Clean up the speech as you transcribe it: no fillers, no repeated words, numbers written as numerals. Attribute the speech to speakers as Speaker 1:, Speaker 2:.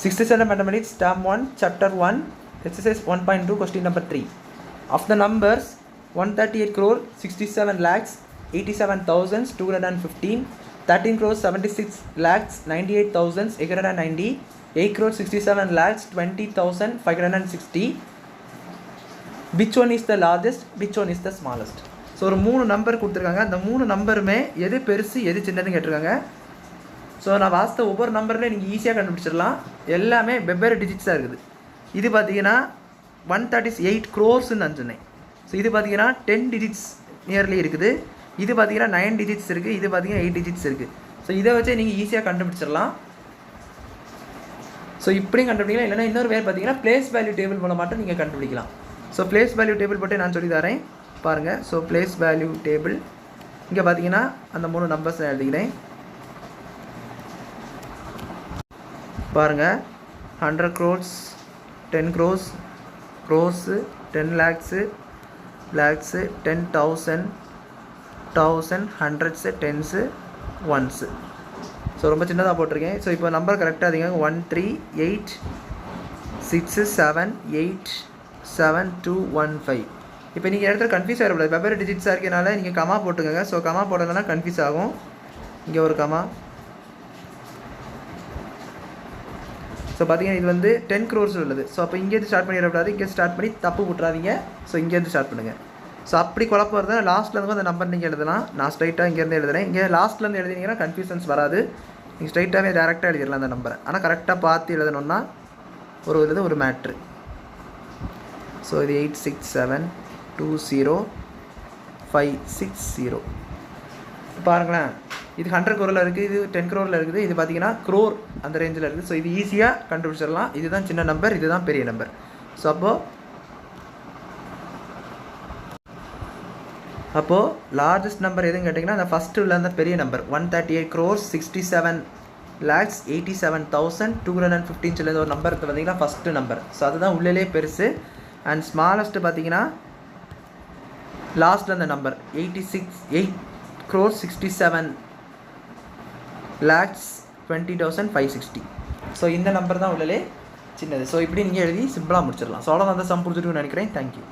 Speaker 1: Sixth standard mathematics, term 1, chapter 1, exercise 1.2, question number 3. Of the numbers 138 crore 67 lakhs 87,215, 13 crore 76 lakhs 98,890, 8 crore 67 lakhs 20,560, which one is the largest, which one is the smallest? So ஒரு 3 number கொடுத்துருக்காங்க. அந்த 3 நம்பருமே எது பெருசு எது சின்னதுன்னு கேட்டிருக்காங்க. So நான் வாஸ்த ஒவ்வொரு நம்பர்லேயும் நீங்கள் ஈஸியாக கண்டுபிடிச்சிடலாம். எல்லாமே வெவ்வேறு டிஜிட்ஸாக இருக்குது. இது பார்த்தீங்கன்னா 138 க்ரோர்ஸ்ன்னு சொன்னேன். ஸோ இது பார்த்தீங்கன்னா 10 டிஜிட்ஸ் நியர்லி இருக்குது. இது பார்த்தீங்கன்னா 9 டிஜிட்ஸ் இருக்குது. இது பார்த்தீங்கன்னா 8 டிஜிட்ஸ் இருக்குது. ஸோ இதை வச்சு நீங்கள் ஈஸியாக கண்டுபிடிச்சிடலாம். ஸோ இப்படியும் கண்டுபிடிக்கலாம். இல்லைனா இன்னொரு வேறு பார்த்தீங்கன்னா பிளேஸ் வேல்யூ டேபிள் மூலமாட்டும் நீங்கள் கண்டுபிடிக்கலாம். ஸோ பிளேஸ் வேல்யூ டேபிள் போட்டு நான் சொல்லி தரேன் பாருங்கள். ஸோ பிளேஸ் வேல்யூ டேபிள் இங்கே பார்த்தீங்கன்னா அந்த 3 நம்பர்ஸ் நான் எழுதிக்கிறேன் பாருங்கள். 100 crores, 10 crores, crores, 10 lakhs, lakhs, 10,000, 1,000, hundreds, tens, ones. So ரொம்ப சின்னதாக போட்டிருக்கேன். ஸோ இப்போ நம்பர் கரெக்டாக அதிக 1 3 8 6 7 8 7 2 1 5. இப்போ நீங்கள் இடத்துல கன்ஃபியூஸ் ஆகிடக்கூடாது. வெவ்வேறு டிஜிட்ஸாக இருக்கனால நீங்கள் கமா போட்டுக்கோங்க. ஸோ கமா போடலைன்னா கன்ஃபியூஸ் ஆகும். இங்கே ஒரு கமா. ஸோ பார்த்தீங்கன்னா இது வந்து 10 crores உள்ளது. ஸோ அப்போ இங்கேருந்து ஸ்டார்ட் பண்ணிடக்கூடாது. இங்கே ஸ்டார்ட் பண்ணி தப்பு விட்றாதீங்க. ஸோ இங்கேருந்து ஸ்டார்ட் பண்ணுங்கள். ஸோ அப்படி குழப்பம் வருது. லாஸ்ட்லேருந்து அந்த நம்பர் நீங்கள் எழுதலாம். நான் ஸ்ட்ரைட்டாக இங்கேருந்து எழுதுறேன். இங்கே லாஸ்ட்லேருந்து எழுதினீங்கன்னா கன்ஃபியூஷன்ஸ் வராது. நீங்கள் ஸ்ட்ரைட்டாகவே டேரெக்டாக எழுதிடலாம் அந்த நம்பரை. ஆனால் கரெக்டாக பார்த்து எழுதணுன்னா ஒரு மேட்ரு. ஸோ இது 8672056 பாருங்களேன். இது 100 crore இருக்குது. இது 10 crore இருக்குது. இது பார்த்தீங்கன்னா க்ரோர் அந்த ரேஞ்சில் இருக்குது. ஸோ இது ஈஸியாக கண்டுபிடிச்சிடலாம். இதுதான் சின்ன நம்பர், இதுதான் பெரிய நம்பர். ஸோ அப்போது லார்ஜஸ்ட் நம்பர் எதுன்னு கேட்டிங்கன்னா அந்த ஃபஸ்ட்டு உள்ள அந்த பெரிய நம்பர் 138 crores 67 lakhs 87,215 சொல்லி ஒரு நம்பர் இருக்குது பார்த்தீங்கன்னா ஃபஸ்ட்டு நம்பர். ஸோ அதுதான் உள்ளே பெருசு. அண்ட் ஸ்மாலஸ்ட்டு பார்த்தீங்கன்னா லாஸ்ட்டில் அந்த நம்பர் 8 crores 67 lakhs 20,560. ஸோ இந்த நம்பர் தான் உள்ளே சின்னது. ஸோ இப்படி நீங்கள் எழுதி சிம்பிளாக முடிச்சிடலாம். ஸோ அவ்வளோதான் அந்த சம் புரிஞ்சுட்டுன்னு நினைக்கிறேன். தேங்க்யூ.